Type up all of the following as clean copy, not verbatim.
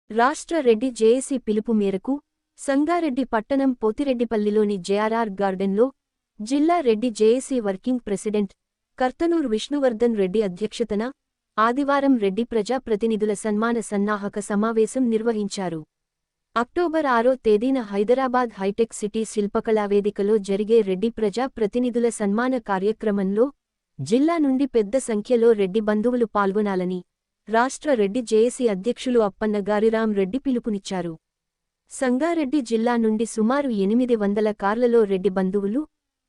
రాష్ట్ర రెడ్డి జేఏసీ పిలుపు మేరకు సంగారెడ్డి పట్టణం పోతిరెడ్డిపల్లిలోని జేఆర్ఆర్ గార్డెన్లో జిల్లా Reddy JAC working president Kartanur Vishnuvardhan Reddy అధ్యక్షతన ఆదివారం రెడ్డి ప్రజా ప్రతినిధుల సన్మాన సన్నాహక సమావేశం నిర్వహించారు. అక్టోబర్ 6వ తేదీన హైదరాబాద్ హైటెక్ సిటీ శిల్పకళావేదికలో జరిగే రెడ్డి ప్రజా ప్రతినిధుల సన్మాన కార్యక్రమంలో జిల్లా నుండి పెద్ద సంఖ్యలో రెడ్డి బంధువులు పాల్గొనాలని రాష్ట్ర రెడ్డి జేఏసీ అధ్యక్షులు అప్పన్న గారిరాం రెడ్డి పిలుపునిచ్చారు. సంగారెడ్డి జిల్లా నుండి సుమారు 800 కార్లలో రెడ్డి బంధువులు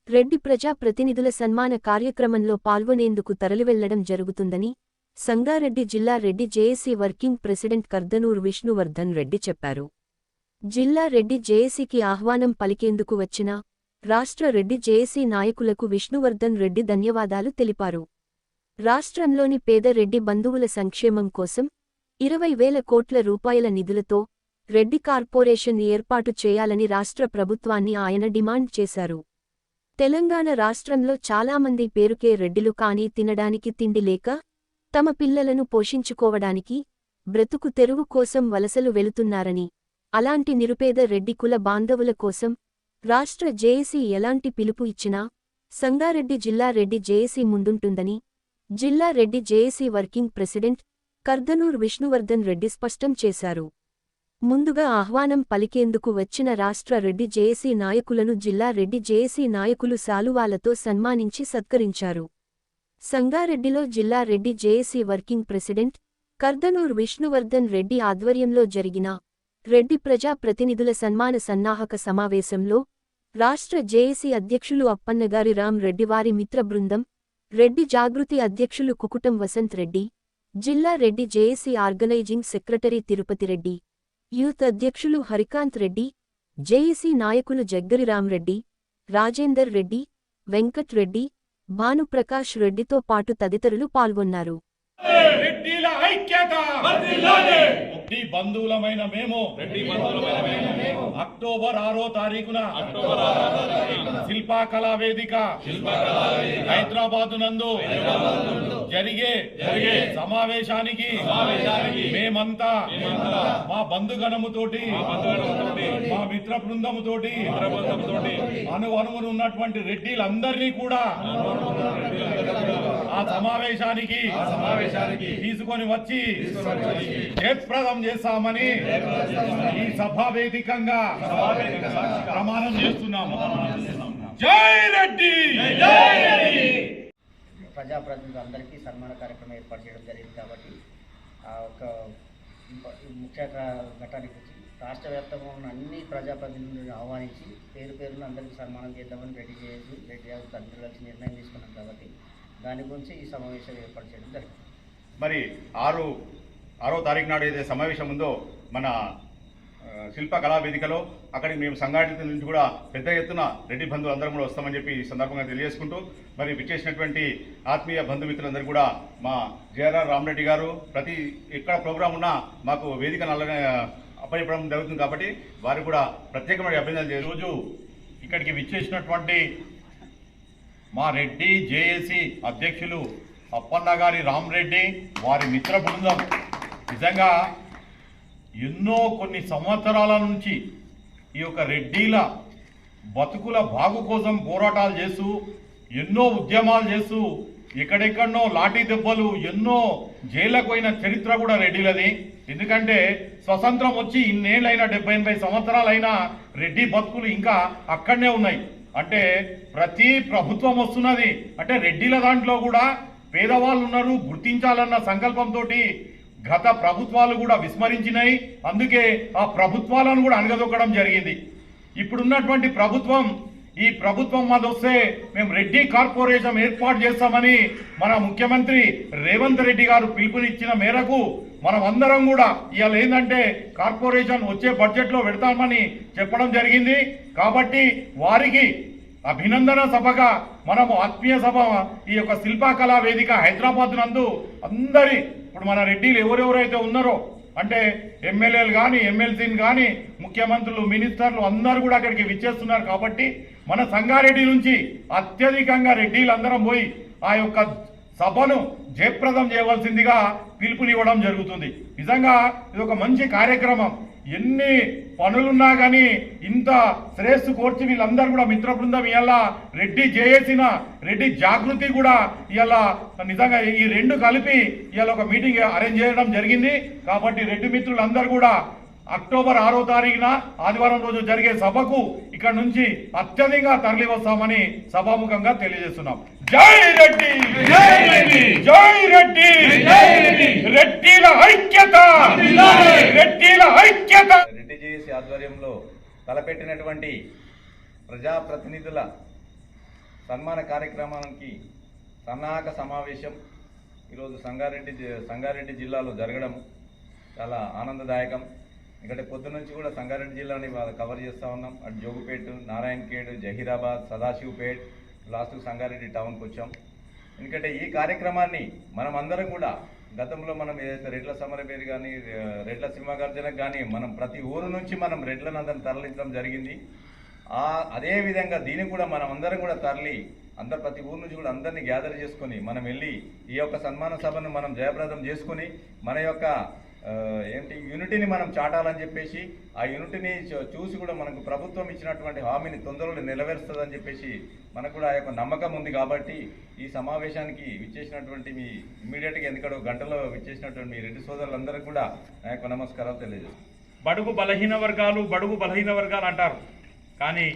రెడ్డి ప్రజా ప్రతినిధుల సన్మాన కార్యక్రమంలో పాల్గొనేందుకు తరలివెళ్లడం జరుగుతుందని సంగారెడ్డి జిల్లా Reddy JAC working president Kardanur Vishnuvardhan Reddy చెప్పారు. జిల్లా రెడ్డి జేఏసీకి ఆహ్వానం పలికేందుకు వచ్చిన రాష్ట్ర రెడ్డి జేఏసీ నాయకులకు విష్ణువర్ధన్ రెడ్డి ధన్యవాదాలు తెలిపారు. రాష్ట్రంలోని పేద రెడ్డి బంధువుల సంక్షేమం కోసం 20,000 కోట్ల రూపాయల నిధులతో రెడ్డి కార్పొరేషన్ ఏర్పాటు చేయాలని రాష్ట్ర ప్రభుత్వాన్ని ఆయన డిమాండ్ చేశారు. తెలంగాణ రాష్ట్రంలో చాలామంది పేరుకే రెడ్డిలు కానీ తినడానికి తిండి లేక తమ పిల్లలను పోషించుకోవడానికి బ్రతుకు తెరువు కోసం వలసలు వెళుతున్నారని, అలాంటి నిరుపేద రెడ్డి కుల బాంధవుల కోసం రాష్ట్ర జేఏసీ ఎలాంటి పిలుపు ఇచ్చినా సంగారెడ్డి జిల్లా రెడ్డి జేఏసీ ముందుంటుందని జిల్లా Reddy JAC working president Kardanur Vishnuvardhan Reddy స్పష్టం చేశారు. ముందుగా ఆహ్వానం పలికేందుకు వచ్చిన రాష్ట్ర రెడ్డి జేఏసీ నాయకులను జిల్లా రెడ్డి జేఏసీ నాయకులు శాలువాలతో సన్మానించి సత్కరించారు. సంగారెడ్డిలో జిల్లా Reddy JAC working president Kardanur Vishnuvardhan Reddy ఆధ్వర్యంలో జరిగిన రెడ్డి ప్రజా ప్రతినిధుల సన్మాన సన్నాహక సమావేశంలో రాష్ట్ర జేఏసీ అధ్యక్షులు అప్పన్నగారి రాం రెడ్డి వారి మిత్ర బృందం, రెడ్డి జాగృతి అధ్యక్షులు కుకుటం వసంత్ రెడ్డి, జిల్లా Reddy JAC organizing secretary Tirupati Reddy, youth అధ్యక్షులు హరికాంత్ రెడ్డి, జేఏసీ నాయకులు జగ్గరిరాం రెడ్డి, రాజేందర్ రెడ్డి, వెంకట్ రెడ్డి, భానుప్రకాష్ రెడ్డితో పాటు తదితరులు పాల్గొన్నారు. బంధువులమైన మేము అక్టోబర్ 6వ తారీఖున శిల్పకళా వేదిక హైదరాబాద్ నందు జరిగే సమావేశానికి మేమంతా మా బంధుగణముతోటి మా మిత్ర బృందముతోటి అనువనువును ఉన్నటువంటి రెడ్డిలందరినీ కూడా ఆ సమావేశానికి తీసుకొని వచ్చి జయప్రదం చేస్తామని ఈ సభా వేదికంగా ప్రమాణం చేస్తున్నాము. జై రెడ్డి. ప్రజాప్రతినిధులందరికీ సన్మాన కార్యక్రమం ఏర్పాటు చేయడం జరిగింది కాబట్టి ఒక ముఖ్య ఘట్టానికి వచ్చి రాష్ట్ర వ్యాప్తంగా ఉన్న అన్ని ప్రజాప్రతినిధులను ఆహ్వానించి పేరు పేరును అందరికీ సన్మానం చేద్దామని రెడ్డి అందరూ కలిసి నిర్ణయం తీసుకున్నాం కాబట్టి దాని గురించి ఈ సమావేశం ఏర్పాటు చేయడం జరిగింది. మరి 6వ తారీఖు నాడు ఏదైతే సమావేశం ఉందో మన శిల్పకళా వేదికలో అక్కడికి మేము సంఘటిత నుంచి కూడా పెద్ద ఎత్తున రెడ్డి బంధువులు అందరం కూడా వస్తామని చెప్పి ఈ సందర్భంగా తెలియజేసుకుంటూ మరి విచ్చేసినటువంటి ఆత్మీయ బంధుమిత్రులందరూ కూడా మా జేఆర్ఆర్ రామరెడ్డి గారు ప్రతి ఎక్కడ ప్రోగ్రాం ఉన్నా మాకు వేదిక నల్లగా అప్పచెప్పడం జరుగుతుంది కాబట్టి వారికి కూడా ప్రత్యేకమైన అభినందనలు చేసి రోజు ఇక్కడికి విచ్చేసినటువంటి మా రెడ్డి జేఏసీ అధ్యక్షులు అప్పన్నగారి రామరెడ్డి వారి మిత్ర బృందం నిజంగా ఎన్నో కొన్ని సంవత్సరాల నుంచి ఈ యొక్క రెడ్డిల బతుకుల బాగు కోసం పోరాటాలు చేస్తూ ఎన్నో ఉద్యమాలు చేస్తూ ఎక్కడెక్కడనో లాఠీ దెబ్బలు ఎన్నో జైళ్ళకు పోయిన చరిత్ర కూడా రెడ్డిలది. ఎందుకంటే స్వతంత్రం వచ్చి ఇన్నేళ్ళైనా 70-80 సంవత్సరాలైనా రెడ్డి బతుకులు ఇంకా అక్కడనే ఉన్నాయి. అంటే ప్రతి ప్రభుత్వం వస్తున్నది అంటే రెడ్డిల దాంట్లో కూడా పేదవాళ్ళు ఉన్నారు గుర్తించాలన్న సంకల్పంతో గత ప్రభుత్వాలు కూడా విస్మరించినాయి. అందుకే ఆ ప్రభుత్వాలను కూడా అణగదొక్కడం జరిగింది. ఇప్పుడున్నటువంటి ప్రభుత్వం ఈ ప్రభుత్వం మాది వస్తే మేము రెడ్డి కార్పొరేషన్ ఏర్పాటు చేస్తామని మన ముఖ్యమంత్రి రేవంత్ రెడ్డి గారు పిలుపునిచ్చిన మేరకు మనం అందరం కూడా ఇవాళ ఏంటంటే కార్పొరేషన్ వచ్చే బడ్జెట్లో పెడతామని చెప్పడం జరిగింది. కాబట్టి వారికి అభినందన సభగా మనము ఆత్మీయ సభ ఈ యొక్క శిల్పకళా వేదిక హైదరాబాద్ నందు అందరి ఇప్పుడు మన రెడ్డిలు ఎవరెవరైతే ఉన్నారో అంటే ఎమ్మెల్యేలు కానీ ఎమ్మెల్సీలు కానీ ముఖ్యమంత్రులు మినిస్టర్లు అందరూ కూడా అక్కడికి విచ్చేస్తున్నారు. కాబట్టి మన సంగారెడ్డి నుంచి అత్యధికంగా రెడ్డిలందరం పోయి ఆ యొక్క సభను జయప్రదం చేయవలసిందిగా పిలుపునివ్వడం జరుగుతుంది. నిజంగా ఇది ఒక మంచి కార్యక్రమం. ఎన్ని పనులున్నా కానీ ఇంత శ్రేయస్సు కోర్చి వీళ్ళందరూ కూడా మిత్ర బృందం ఇవాళ రెడ్డి చేసిన రెడ్డి జాగృతి కూడా ఇవాళ నిజంగా ఈ రెండు కలిపి ఇవాళ ఒక మీటింగ్ అరేంజ్ చేయడం జరిగింది. కాబట్టి రెడ్డి మిత్రులందరూ కూడా అక్టోబర్ 6వ తారీఖున ఆదివారం రోజు జరిగే సభకు ఇక్కడ నుంచి అత్యధికంగా తరలి వస్తామని సభాముఖంగా తెలియజేస్తున్నాం. జై రెడ్డి, జై రెడ్డి, జై రెడ్డి, రెడ్డిల ఐక్యత, రెడ్డిల ఐక్యత. రెడ్డి జేఏసీ ఆధ్వర్యంలో తలపెట్టినటువంటి ప్రజాప్రతినిధుల సన్మాన కార్యక్రమానికి సన్నాహక సమావేశం ఈరోజు సంగారెడ్డి జిల్లాలో జరగడం చాలా ఆనందదాయకం. ఎందుకంటే పొద్దున్న నుంచి కూడా సంగారెడ్డి జిల్లాని కవర్ చేస్తూ ఉన్నాం. అటు జోగుపేట, నారాయణఖేడ్, జహీరాబాద్, సదాశివపేట్, లాస్ట్ సంగారెడ్డి టౌన్కి వచ్చాం. ఎందుకంటే ఈ కార్యక్రమాన్ని మనం అందరం కూడా గతంలో మనం ఏదైతే రెడ్ల సమరవేది కానీ రెడ్ల సింహగర్జనకు కానీ మనం ప్రతి ఊరు నుంచి మనం రెడ్లను అందరిని తరలించడం జరిగింది. అదేవిధంగా దీనికి కూడా మనం అందరం కూడా తరలి ప్రతి ఊరు నుంచి కూడా అందరినీ గ్యాదర్ చేసుకొని మనం వెళ్ళి ఈ యొక్క సన్మాన సభను మనం జయప్రదం చేసుకుని మన యొక్క యూనిటీని మనం చాటాలని చెప్పేసి ఆ యూనిటీని చూసి కూడా మనకు ప్రభుత్వం ఇచ్చినటువంటి హామీని తొందరలో నెరవేరుస్తుందని చెప్పేసి మనకు కూడా ఆ యొక్క నమ్మకం ఉంది. కాబట్టి ఈ సమావేశానికి విచ్చేసినటువంటి మీ ఇమ్మీడియట్గా ఎందుకంటే గంటలో విచ్చేసినటువంటి మీ రెడ్డి సోదరులందరికీ కూడా నా యొక్క నమస్కారాలు తెలియజేస్తాను. బడుగు బలహీన వర్గాలు అంటారు, కానీ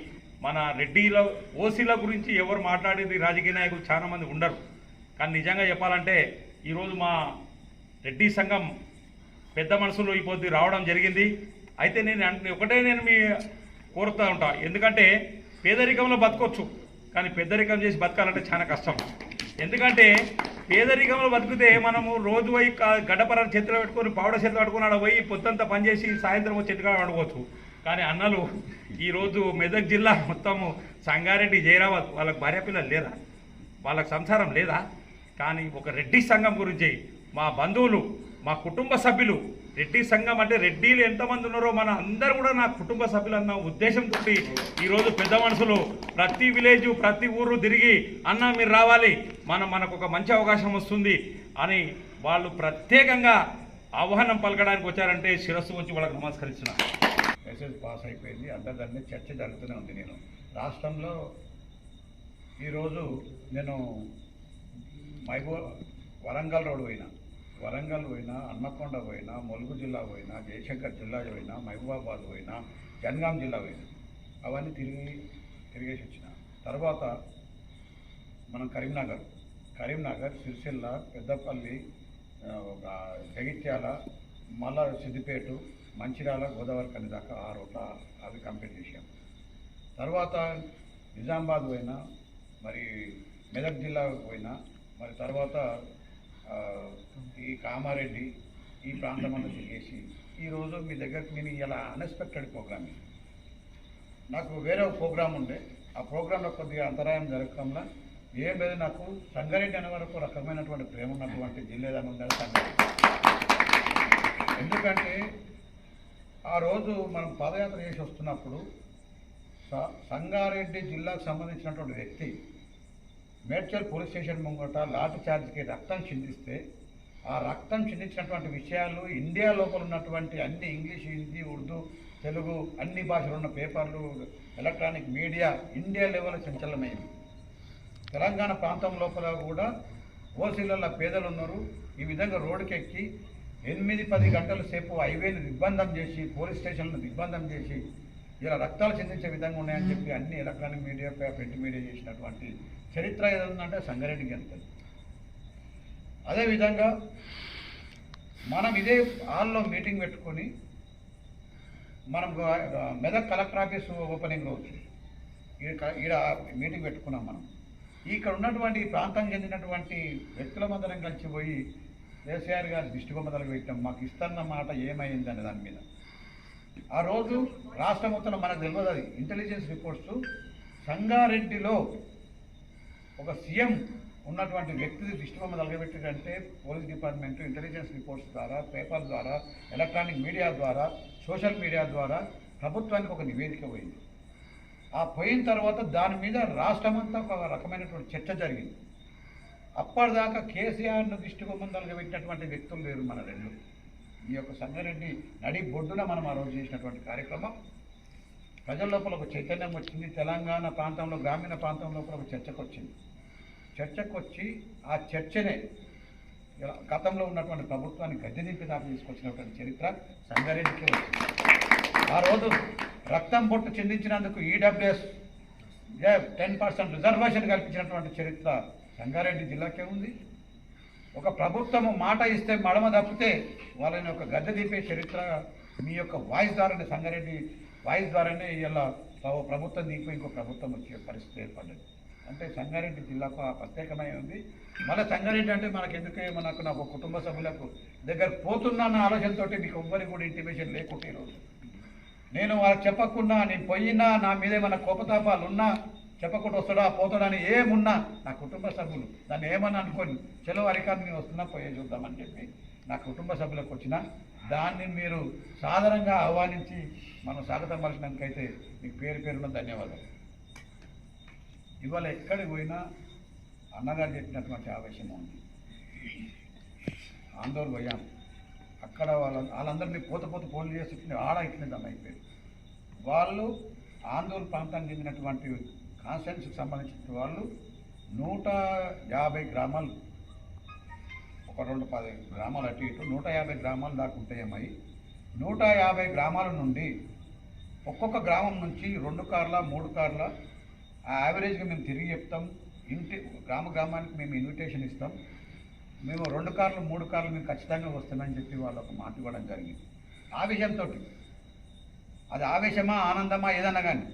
మన రెడ్డిల ఓసీల గురించి ఎవరు మాట్లాడేది రాజకీయ నాయకులు చాలా మంది ఉండరు. కానీ నిజంగా చెప్పాలంటే ఈరోజు మా రెడ్డి సంఘం పెద్ద మనసులో ఈ పొద్దు రావడం జరిగింది. అయితే నేను మీ కోరుతూ ఉంటా, ఎందుకంటే పేదరికంలో బతకొచ్చు, కానీ పెద్దరికం చేసి బతకాలంటే చాలా కష్టం. ఎందుకంటే పేదరికంలో బతికితే మనము రోజు పోయి గడ్డపర చేతిలో పెట్టుకొని పావుడ చేతిలో పెట్టుకుని ఆడ పోయి పొద్దంతా పనిచేసి సాయంత్రం వచ్చి చెట్టుగా పడుకోవచ్చు. కానీ అన్నలు ఈరోజు మెదక్ జిల్లా మొత్తము సంగారెడ్డి, జైరాబాద్ వాళ్ళకి భార్య పిల్లలు లేదా, వాళ్ళకి సంసారం లేదా, కానీ ఒక రెడ్డి సంఘం గురించి మా బంధువులు, మా కుటుంబ సభ్యులు, రెడ్డి సంఘం అంటే రెడ్డిలు ఎంతమంది ఉన్నారో మన అందరూ కూడా నా కుటుంబ సభ్యులు అన్న ఉద్దేశంతో ఈరోజు పెద్ద మనుషులు ప్రతి విలేజ్ ప్రతి ఊరు తిరిగి అన్న మీరు రావాలి, మనకు ఒక మంచి అవకాశం వస్తుంది అని వాళ్ళు ప్రత్యేకంగా ఆహ్వానం పలకడానికి వచ్చారంటే శిరస్సు వచ్చి వాళ్ళకి నమస్కరిస్తున్నా. మెసేజ్ పాస్ అయిపోయింది, అందరినీ చర్చ జరుగుతూనే ఉంది. నేను రాష్ట్రంలో ఈరోజు నేను వరంగల్ రోడ్ పోయినా, హన్మకొండ పోయినా, ములుగు జిల్లా పోయినా, జయశంకర్ జిల్లా పోయినా, మహబూబాబాద్ పోయినా, జనగాం జిల్లా పోయినా, అవన్నీ తిరిగేసి వచ్చిన తర్వాత మనం కరీంనగర్, సిరిసిల్ల, పెద్దపల్లి, జగిత్యాల, మళ్ళా సిద్దిపేట, మంచిర్యాల, గోదావరి కని దాకా 6 రోడ్ల అవి కంప్లీట్ చేసాం. తర్వాత నిజామాబాద్ పోయినా, మరి మెదక్ జిల్లా పోయినా, మరి తర్వాత ఈ కామారెడ్డి ఈ ప్రాంతం అంతా తిరిగేసి ఈరోజు మీ దగ్గరికి నేను ఇలా అన్ఎక్స్పెక్టెడ్ ప్రోగ్రామ్, నాకు వేరే ప్రోగ్రాం ఉండే, ఆ ప్రోగ్రాంలో కొద్దిగా అంతరాయం జరగడంలో ఏం లేదు, నాకు సంగారెడ్డి అనే వరకు రకమైనటువంటి ప్రేమ ఉన్నటువంటి జిల్లా ఏదైనా ఉండాలి సంగారెడ్డి. ఎందుకంటే ఆ రోజు మనం పాదయాత్ర చేసి వస్తున్నప్పుడు సంగారెడ్డి జిల్లాకు సంబంధించినటువంటి వ్యక్తి మేడ్చల్ పోలీస్ స్టేషన్ ముంగట లాఠీ చార్జ్కి రక్తం చిందిస్తే ఆ రక్తం చిందించినటువంటి విషయాలు ఇండియా లోపల ఉన్నటువంటి అన్ని ఇంగ్లీష్, హిందీ, ఉర్దూ, తెలుగు అన్ని భాషలు ఉన్న పేపర్లు, ఎలక్ట్రానిక్ మీడియా ఇండియా లెవెల్ సంచలనమైంది. తెలంగాణ ప్రాంతం లోపల కూడా ఓసీలలో పేదలు ఉన్నారు. ఈ విధంగా రోడ్డుకెక్కి 8-10 గంటల సేపు హైవేని దిగ్బంధం చేసి, పోలీస్ స్టేషన్లను దిగ్బంధం చేసి ఇలా రక్తాలు చెందించే విధంగా ఉన్నాయని చెప్పి అన్ని ఎలక్ట్రానిక్ మీడియా, ప్రింట్ మీడియా చేసినటువంటి చరిత్ర ఏదంటే సంగారెడ్డికి వెళ్తుంది. అదేవిధంగా మనం ఇదే హాల్లో మీటింగ్ పెట్టుకొని మనం మెదక్ కలెక్టర్ ఆఫీస్ ఓపెనింగ్ రోజు ఈడ మీటింగ్ పెట్టుకున్నాం. మనం ఇక్కడ ఉన్నటువంటి ప్రాంతం చెందినటువంటి వ్యక్తుల మందరం కలిసి పోయి కేసీఆర్ గారి దిష్టిబొమ్మలు పెట్టాం, మాకు ఇస్తున్న మాట ఏమైంది అనే దాని మీద. ఆ రోజు రాష్ట్రం మొత్తం మనకు తెలియదు, అది ఇంటెలిజెన్స్ రిపోర్ట్స్ సంగారెడ్డిలో ఒక సీఎం ఉన్నటువంటి వ్యక్తిని దిష్టిబొమ్మ తలగబెట్టిందంటే పోలీస్ డిపార్ట్మెంట్ ఇంటెలిజెన్స్ రిపోర్ట్స్ ద్వారా, పేపర్ ద్వారా, ఎలక్ట్రానిక్ మీడియా ద్వారా, సోషల్ మీడియా ద్వారా ప్రభుత్వానికి ఒక నివేదిక పోయింది. ఆ పోయిన తర్వాత దాని మీద రాష్ట్రమంతా ఒక రకమైనటువంటి చర్చ జరిగింది. అప్పటిదాకా కేసీఆర్ను దిష్టిబొమ్మలుగా పెట్టినటువంటి వ్యక్తులు లేరు మన రెండు. ఈ యొక్క సంగారెడ్డి నడి బొడ్డున మనం ఆ రోజు చేసినటువంటి కార్యక్రమం ప్రజల లోపల ఒక చైతన్యం వచ్చింది. తెలంగాణ ప్రాంతంలో, గ్రామీణ ప్రాంతం లోపల ఒక చర్చకు వచ్చింది. చర్చకు వచ్చి ఆ చర్చనే గతంలో ఉన్నటువంటి ప్రభుత్వాన్ని గద్దె దింపి దాకా తీసుకొచ్చినటువంటి చరిత్ర సంగారెడ్డికి వచ్చింది. ఆ రోజు రక్తం బొట్టు చెందించినందుకు ఈడబ్ల్యూఎస్ 10% రిజర్వేషన్ కల్పించినటువంటి చరిత్ర సంగారెడ్డి జిల్లాకే ఉంది. ఒక ప్రభుత్వము మాట ఇస్తే మడమ తప్పితే వాళ్ళని ఒక గద్దె దింపే చరిత్ర మీ యొక్క వాయిస్ ద్వారానే, సంగారెడ్డి వాయిస్ ద్వారానే ఇలా ప్రభుత్వం దింపి ఇంకో ప్రభుత్వం వచ్చే పరిస్థితి ఏర్పడ్డది. అంటే సంగారెడ్డి జిల్లాకు ఆ ప్రత్యేకమై ఉంది. మళ్ళీ సంగారెడ్డి అంటే మనకు ఎందుకే నాకు కుటుంబ సభ్యులకు దగ్గర పోతున్నా ఆలోచనతో మీకు ఎవ్వరికి కూడా ఇంటిమేషన్ లేకుంటే ఈరోజు నేను వాళ్ళకి చెప్పకుండా, నేను పోయినా నా మీద ఏమైనా కోపతాపాలు ఉన్నా చెప్పకుండా వస్తాడా పోతాడని ఏమున్నా నా కుటుంబ సభ్యులు దాన్ని ఏమన్నా అనుకోని చెలవు అరికాన్ని నేను వస్తున్నా పోయే చూద్దామని చెప్పి నా కుటుంబ సభ్యులకు వచ్చిన దాన్ని మీరు సాధారణంగా ఆహ్వానించి మనం స్వాగతం పలిచినందుకైతే మీకు పేరు పేరున ధన్యవాదాలు. ఇవాళ ఎక్కడికి పోయినా అన్నగారు చెప్పినటువంటి ఆవేశం ఉంది. ఆందోళన పోయాం, అక్కడ వాళ్ళందరినీ పోత ఫోన్లు చేసి ఆడ ఇట్లేదన్న అయిపోయారు. వాళ్ళు ఆందోళన ప్రాంతానికి చెందినటువంటి కాన్స్టిట్యున్సీకి సంబంధించిన వాళ్ళు 150 గ్రామాలు, ఒక 2-10 గ్రామాలు అటు ఇటు 150 గ్రామాలు దాకా ఉంటాయమ్మాయి. 150 గ్రామాల నుండి ఒక్కొక్క గ్రామం నుంచి 2 కార్ల 3 కార్ల యావరేజ్గా మేము తిరిగి చెప్తాం. గ్రామానికి మేము ఇన్విటేషన్ ఇస్తాం. మేము 2 కార్లు 3 కార్లు మేము ఖచ్చితంగా వస్తామని చెప్పి వాళ్ళు ఒక మాట ఇవ్వడం జరిగింది. ఆవేశంతో, అది ఆవేశమా ఆనందమా ఏదన్నా కానీ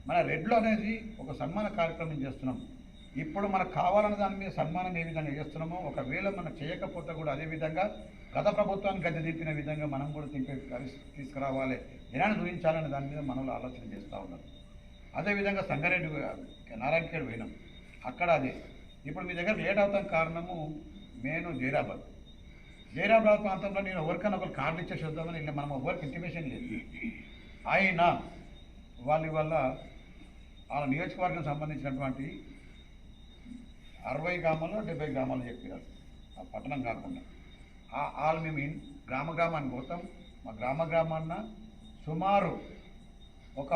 మన రెడ్లు అనేది ఒక సన్మాన కార్యక్రమం చేస్తున్నాం. ఇప్పుడు మనకు కావాలన్న దాని మీద సన్మానం ఏ విధంగా చేస్తున్నామో, ఒకవేళ మనం చేయకపోతే కూడా అదేవిధంగా గత ప్రభుత్వాన్ని గద్దె దింపిన విధంగా మనం కూడా తీసుకురావాలి, జనాన్ని చూపించాలనే దాని మీద మనలో ఆలోచన చేస్తూ ఉన్నారు. అదేవిధంగా సంగారెడ్డి నారాయణఖేడ్ పోయినాం, అక్కడ అదే. ఇప్పుడు మీ దగ్గర లేట్ అవుతాం కారణము నేను జైరాబాద్ ప్రాంతంలో నేను ఎవరికైనా ఒకరు కార్డు ఇచ్చే చూద్దామని ఇలా మనం ఎవరికి ఇంటిమేషన్ లేదు. అయినా వాళ్ళ వాళ్ళ నియోజకవర్గం సంబంధించినటువంటి 60 గ్రామాలు 70 గ్రామాలు చెప్పారు, ఆ పట్టణం కాకుండా. వాళ్ళు మేము గ్రామానికి పోతాం. మా గ్రామాన్న సుమారు ఒక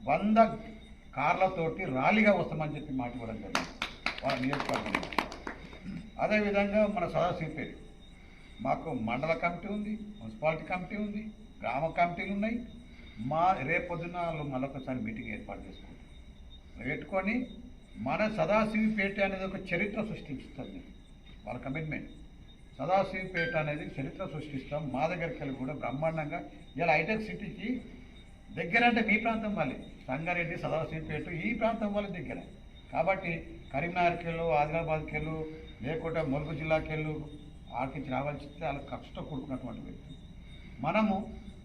100 కార్లతోటి ర్యాలీగా వస్తామని చెప్పి మాట ఇవ్వడం జరిగింది వాళ్ళ నియోజకవర్గంలో. అదేవిధంగా మన సదాశివపేట మాకు మండల కమిటీ ఉంది, మున్సిపాలిటీ కమిటీ ఉంది, గ్రామ కమిటీలు ఉన్నాయి. రేపొద్దున వాళ్ళు మరొకసారి మీటింగ్ ఏర్పాటు పెట్టుకొని మన సదాశివపేట అనేది ఒక చరిత్ర సృష్టిస్తుంది. వాళ్ళ కమిట్మెంట్ సదాశివపేట అనేది చరిత్ర సృష్టిస్తాం. మా దగ్గరికి వెళ్ళి కూడా బ్రహ్మాండంగా ఇలా హైటెక్ సిటీకి దగ్గర అంటే మీ ప్రాంతం వాళ్ళే, సంగారెడ్డి సదాశివపేట ఈ ప్రాంతం వాళ్ళ దగ్గర. కాబట్టి కరీంనగర్కి వెళ్ళు, ఆదిలాబాద్కి వెళ్ళు, లేకుంటే ములుగు జిల్లాకి వెళ్ళు, ఆడికి రావాల్సి వాళ్ళకి ఖర్చుతో కూడుకున్నటువంటి వ్యక్తులు. మనము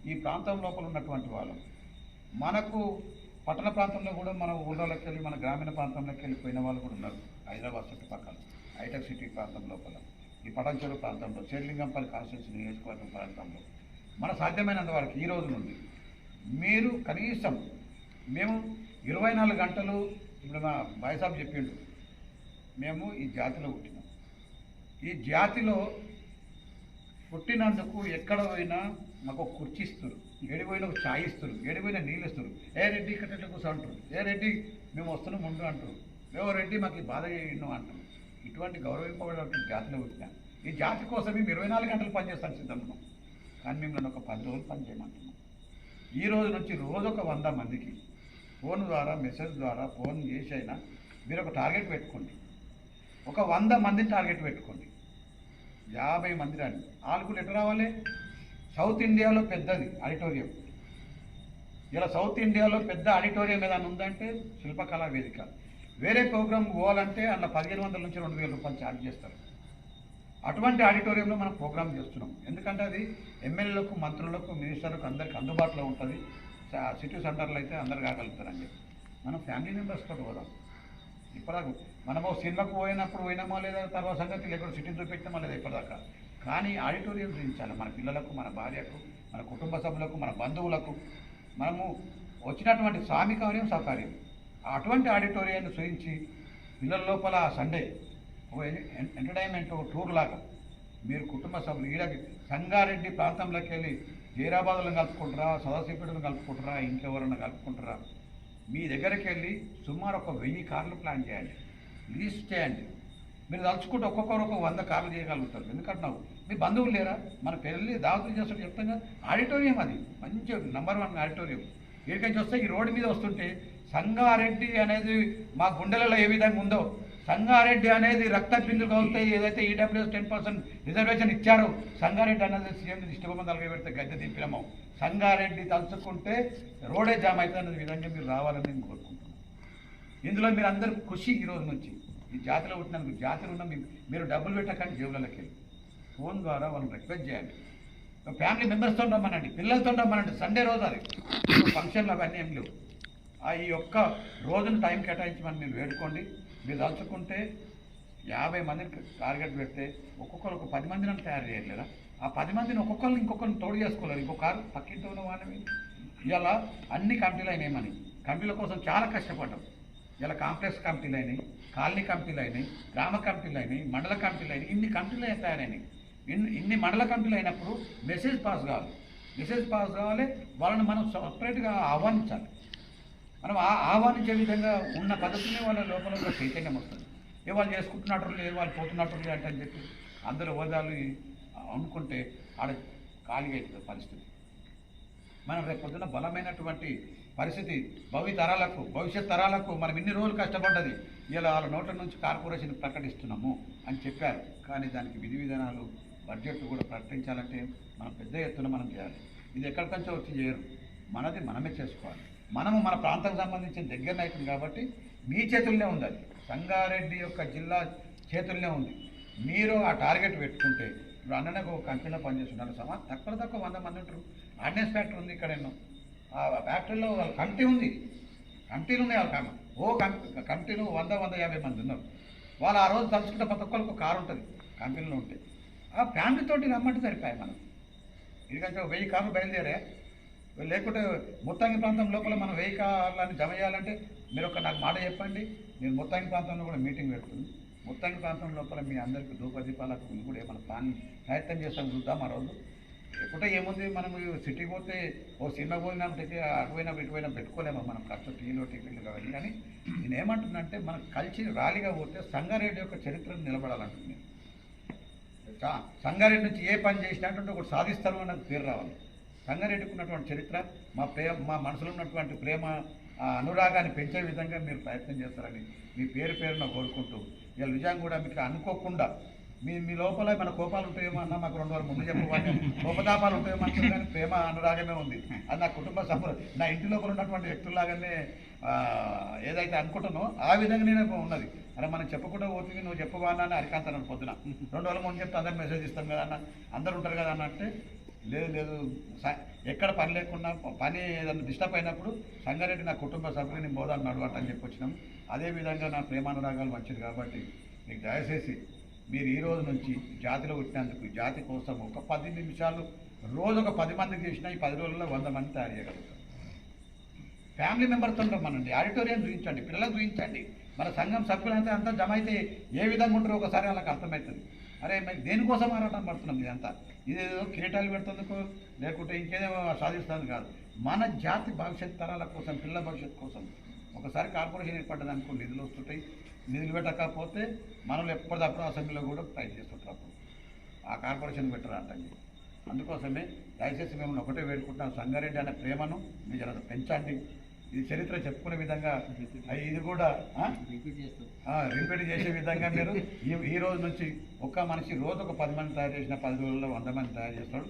ఈ ప్రాంతం లోపల ఉన్నటువంటి వాళ్ళం. మనకు పట్టణ ప్రాంతంలో కూడా మన ఊళ్ళలోకి వెళ్ళి మన గ్రామీణ ప్రాంతంలోకి వెళ్ళిపోయిన వాళ్ళు కూడా ఉన్నారు. హైదరాబాద్ చుట్టుపక్కల హైటెక్ సిటీ ప్రాంతం లోపల, ఈ పటంచెరు ప్రాంతంలో, చేర్లింగంపల్లి కాన్స్టిట్యున్సీ నియోజకవర్గం ప్రాంతంలో మన సాధ్యమైనంత వరకు ఈ రోజు నుండి మీరు కనీసం మేము 24 గంటలు, ఇప్పుడు మా బాయ్సాబ్ చెప్పిండు, మేము ఈ జాతిలో పుట్టినాం. ఈ జాతిలో పుట్టినందుకు ఎక్కడ పోయినా మాకు ఒక కుర్చీ ఇస్తారు, ఏడిపోయిన ఒక ఛాయ్ ఇస్తారు, ఏడిపోయిన నీళ్ళు ఇస్తారు. ఏ రెడ్డి ఇక్కడ కూర్చో అంటారు, ఏ రెడ్డి మేము వస్తున్నాం ముందు అంటారు, ఏవో రెడ్డి మాకు ఈ బాధ చేయడం అంటారు. ఇటువంటి గౌరవింపబడినటువంటి జాతిలో పుట్టినాం. ఈ జాతి కోసం మేము 24 గంటలు పనిచేస్తాం సిద్ధంగా. కానీ మిమ్మల్ని ఒక 10 రోజులు పని చేయమంటున్నాం. ఈ రోజు నుంచి రోజు ఒక 100 మందికి ఫోన్ ద్వారా, మెసేజ్ ద్వారా, ఫోన్ చేసి అయినా మీరు ఒక టార్గెట్ పెట్టుకోండి. ఒక 100 మందిని టార్గెట్ పెట్టుకోండి. 50 మంది రండి. వాళ్ళకు ఎటు రావాలి? సౌత్ ఇండియాలో పెద్దది ఆడిటోరియం. ఇలా సౌత్ ఇండియాలో పెద్ద ఆడిటోరియం ఏదైనా ఉందంటే శిల్పకళా వేదిక. వేరే ప్రోగ్రామ్ పోవాలంటే అందులో 1500 నుంచి 2000 రూపాయలు ఛార్జ్ చేస్తారు. అటువంటి ఆడిటోరియంలో మనం ప్రోగ్రామ్ చేస్తున్నాం. ఎందుకంటే అది ఎమ్మెల్యేలకు, మంత్రులకు, మినిస్టర్లకు అందరికి అందుబాటులో ఉంటుంది. సిటీ సెంటర్లో అయితే అందరు కాగలుగుతారని చెప్పి మనం ఫ్యామిలీ మెంబర్స్తో పోదాం. ఇప్పటిదాకా మనము సినిమాకు పోయినామో లేదా తర్వాత సంగతి, లేకుండా సిటీ చూపెట్టామో లేదా ఇప్పటిదాకా. కానీ ఆడిటోరియం చూపించాలి మన పిల్లలకు, మన భార్యకు, మన కుటుంబ సభ్యులకు, మన బంధువులకు. మనము వచ్చినటువంటి స్వామి కార్యం సహకార్యం అటువంటి ఆడిటోరియాన్ని చూపించి పిల్లల లోపల సండే ఒక ఎంటర్టైన్మెంట్ ఒక టూర్ లాగా మీరు కుటుంబ సభ్యులు ఈడ సంగారెడ్డి ప్రాంతంలోకి వెళ్ళి జైరాబాద్లను కలుపుకుంటారా, సదాశివపేటలను కలుపుకుంటారా, ఇంకెవరన్నా కలుపుకుంటారా, మీ దగ్గరికి వెళ్ళి సుమారు ఒక 1000 కార్లు ప్లాన్ చేయండి, లీస్ట్ చేయండి. మీరు తలుచుకుంటే ఒక్కొక్కరు ఒక 100 కార్లు చేయగలుగుతారు. ఎందుకంటున్నావు మీ బంధువులు లేరా? మన పెళ్ళి దావతులు చేస్తుంటే చెప్తాం కదా, ఆడిటోరియం అది మంచి నంబర్ 1 ఆడిటోరియం. ఇక్కడికి వస్తే ఈ రోడ్డు మీద వస్తుంటే సంగారెడ్డి అనేది మా గుండెలలో ఏ విధంగా ఉందో, సంగారెడ్డి అనేది రక్త బిందులు కలుగుతాయి. ఏదైతే ఈడబ్ల్యూఎస్ 10% రిజర్వేషన్ ఇచ్చారో సంగారెడ్డి అనేది సీఎం దిష్టిబొమ్మ తలగా పెడితే గద్దె దింపినాము. సంగారెడ్డి తలుచుకుంటే రోడే జామ్ అయితే అనే విధంగా మీరు రావాలని నేను కోరుకుంటున్నాను. ఇందులో మీరు అందరూ ఖుషి. ఈ రోజు నుంచి ఈ జాతిలో పుట్టినందుకు జాతిలో ఉన్న మీరు డబ్బులు పెట్టకండి, జేబులకి వెళ్ళి ఫోన్ ద్వారా వాళ్ళని రిక్వెస్ట్ చేయండి. ఫ్యామిలీ మెంబర్స్తో రమ్మనండి, పిల్లలతో రమ్మనండి. సండే రోజు అది ఫంక్షన్లు అవన్నీ ఏం లేవు. ఈ ఒక్క రోజును టైం కేటాయించమని మీరు వేడుకోండి. మీరు తలుచుకుంటే 50 మందిని టార్గెట్ పెడితే ఒక్కొక్కరు ఒక 10 మందిని తయారు చేయలేదా? ఆ 10 మందిని ఒక్కొక్కరిని ఇంకొకరిని తోడు చేసుకోలేరు. ఇంకో కారు పక్కింటి ఉన్న వాళ్ళని ఇలా అన్ని కమిటీలు అయినాయమని కమిటీల కోసం చాలా కష్టపడ్డాం. ఇలా కాంప్లెక్స్ కమిటీలు అయినాయి, కాలనీ కమిటీలు అయినాయి, గ్రామ కమిటీలు అయినాయి, మండల కమిటీలు అయినాయి. ఇన్ని కమిటీలు తయారైనాయి. ఇన్ని మండల కమిటీలు అయినప్పుడు మెసేజ్ పాస్ కావాలి. వాళ్ళని మనం సపరేట్గా ఆహ్వానించాలి. మనం ఆహ్వానించే విధంగా ఉన్న పద్ధతిని వాళ్ళ లోపల ఒక చైతన్యం వస్తుంది. ఏ వాళ్ళు చేసుకుంటున్నట్టు లేదు, వాళ్ళు పోతున్నట్టు లేదు అంటే అని చెప్పి అందరూ హోదాలు అనుకుంటే ఆడ ఖాళీగా అవుతుంది పరిస్థితి. మనం రేపు పొద్దున బలమైనటువంటి పరిస్థితి భవిష్యత్ తరాలకు మనం ఇన్ని రోజులు కష్టపడ్డది ఇలా వాళ్ళ నోట్ల నుంచి కార్పొరేషన్ ప్రకటిస్తున్నాము అని చెప్పారు. కానీ దానికి విధి విధానాలు బడ్జెట్ కూడా ప్రకటించాలంటే మనం పెద్ద ఎత్తున మనం చేయాలి. ఇది ఎక్కడికంచో వచ్చి చేయరు, మనది మనమే చేసుకోవాలి. మనము మన ప్రాంతానికి సంబంధించిన దగ్గర అవుతుంది కాబట్టి మీ చేతుల్లోనే ఉంది. అది సంగారెడ్డి యొక్క జిల్లా చేతుల్లోనే ఉంది. మీరు ఆ టార్గెట్ పెట్టుకుంటే ఇప్పుడు అన్ననే ఒక కంపెనీలో పనిచేస్తున్నారు. తక్కువ 100 మంది ఉంటారు. ఆర్డినెన్స్ ఫ్యాక్టరీ ఉంది ఇక్కడ. ఎన్నో ఆ ఫ్యాక్టరీలో వాళ్ళ కమిటీ ఉంది, కమిటీలు ఉన్నాయి. వాళ్ళ కమిటీలో 100-150 మంది ఉన్నారు. వాళ్ళు ఆ రోజు తలుచుకుంటే ప్రతి ఒక్కరికి కారు ఉంటుంది కంపెనీలో ఉంటే. ఆ ఫ్యామిలీతోటి రమ్మంటే సరిపోయాయి. మనం ఎందుకంటే 1000 కార్లు బయలుదేరే, లేకుంటే ముత్తంగి ప్రాంతం లోపల మనం 1000 కార్లని జమ చేయాలంటే మీరు నాకు మాట చెప్పండి. నేను ముత్తంగి ప్రాంతంలో కూడా మీటింగ్ పెడుతుంది. ముత్తంగి ప్రాంతం లోపల మీ అందరికీ ధూపదీపాలకు కూడా ఏమైనా ప్రయత్నం చేస్తాం, చూద్దాం. ఆ రోజు ఎప్పుడే ఏముంది, మనం సిటీకి పోతే ఓ సినిమా పోయినా అటువైనా ఇటువైనా పెట్టుకోలేమో మనం ఖర్చు టీలో టిఫిన్లు కావాలి. కానీ నేను ఏమంటున్నానంటే మనం కలిసి ర్యాలీగా పోతే సంగారెడ్డి యొక్క చరిత్రను నిలబడాలంటుంది. సంగారెడ్డి నుంచి ఏ పని చేసినట్టుంటే ఒకటి సాధిస్తారు అన్నది పేరు రావాలి. సంగారెడ్డికి ఉన్నటువంటి చరిత్ర, మా మనసులో ఉన్నటువంటి ప్రేమ అనురాగాన్ని పెంచే విధంగా మీరు ప్రయత్నం చేస్తారని మీ పేరున కోరుకుంటూ, ఇలా నిజంగా కూడా మీకు అనుకోకుండా మీ లోపల మన కోపాలు ఉంటాయేమో అన్న, మాకు 2 రోజుల ముందు చెప్పవాలి, కోపతాపాలు ఉంటాయేమో అంటే కానీ ప్రేమ అనురాగమే ఉంది. అది నా కుటుంబ సభ్యులు, నా ఇంటి లోపల ఉన్నటువంటి వ్యక్తుల్లాగానే ఏదైతే అనుకుంటున్నానో ఆ విధంగా నేను ఉన్నది. అరే మనం చెప్పకుండా ఓటికి నువ్వు చెప్పవా అని అరికాంతాను పొద్దున 2 రోజుల ముందు చెప్తే అందరు మెసేజ్ ఇస్తాం కదా అన్న, అందరు ఉంటారు కదా అన్న అంటే లేదు ఎక్కడ పని లేకుండా పని ఏదైనా డిస్టర్బ్ అయినప్పుడు సంగారెడ్డి నా కుటుంబ సభ్యులు నేను బోధాన్ని నడవట అని చెప్పి వచ్చినాం. అదేవిధంగా నా ప్రేమానురాగాలు మంచిది కాబట్టి మీకు దయచేసి మీరు ఈ రోజు నుంచి జాతిలో పుట్టినందుకు జాతి కోసం ఒక 10 నిమిషాలు రోజు ఒక 10 మందికి చేసినా ఈ 10 రోజుల్లో 100 మంది తయారు చేయగలుగుతాం. ఫ్యామిలీ మెంబర్తో రమ్మనండి, ఆడిటోరియం చూపించండి, పిల్లలకు చూపించండి. మన సంఘం సభ్యులంతా అంతా జమ అయితే ఏ విధంగా ఉంటారో ఒకసారి వాళ్ళకి అర్థమవుతుంది. అరే మేము దేనికోసం ఆరాటం పడుతున్నాం, ఇదంతా ఇదేదో కిరీటాలు పెడుతుందుకు లేకుంటే ఇంకేదేమో సాధిస్తుంది కాదు. మన జాతి భవిష్యత్ తరాల కోసం, పిల్లల భవిష్యత్తు కోసం ఒకసారి కార్పొరేషన్ ఏర్పడ్డదనుకో నిధులు వస్తుంటాయి. నిధులు పెట్టకపోతే మనల్ని ఎప్పటికప్పుడు అసెంబ్లీలో కూడా ట్రై చేస్తుంటారు. అప్పుడు ఆ కార్పొరేషన్ పెట్టరు అంటే అందుకోసమే దయచేసి మేము ఒకటే వేడుకుంటున్నాం, సంగారెడ్డి అనే ప్రేమను మీరు పెంచండి. ఇది చరిత్ర చెప్పుకునే విధంగా ఇది కూడా రిపీట్ చేసే విధంగా మీరు ఈ రోజు నుంచి ఒక్క మనిషి రోజు ఒక 10 మంది తయారు చేసిన 10 రోజుల్లో 100 మంది తయారు చేస్తాడు.